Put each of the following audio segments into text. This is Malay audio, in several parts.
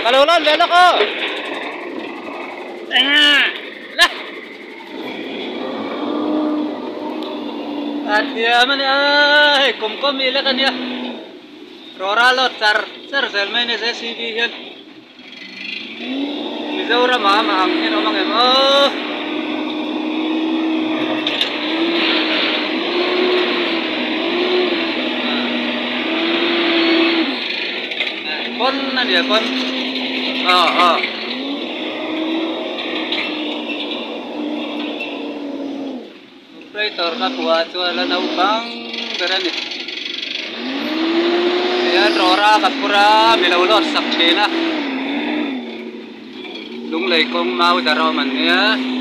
Kalau lan belok ko. Lah. At ya man ay kumkum ila kanya. Roralot sar selmene se sibihan. Mizaura mama angin omang emo. Kon na dia kon. Operator ka kuat wala na ubang berani. Yan rora kapura milawlot sakchena. Lunglay kong mau daraw man niya.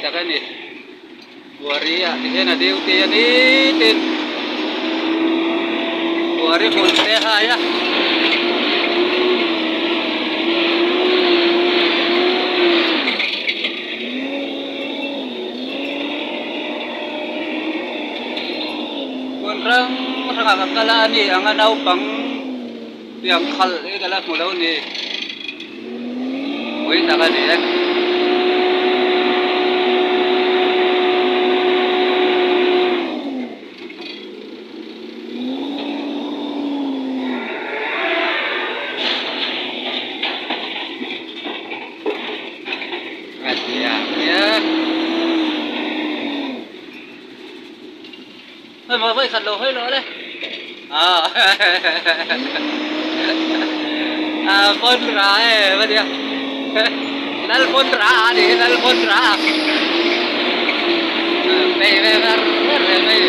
Kan nih waria tiga nadi utia nih tin wari pun seha ya kunrang rakakala nih ang anaw pang yang khal galak mulaw nih wait takan nih ya mà với khẩn lồ hơi lỗ đấy con ra ấy bây giờ nal con ra đi nal con ra đây đây đây đây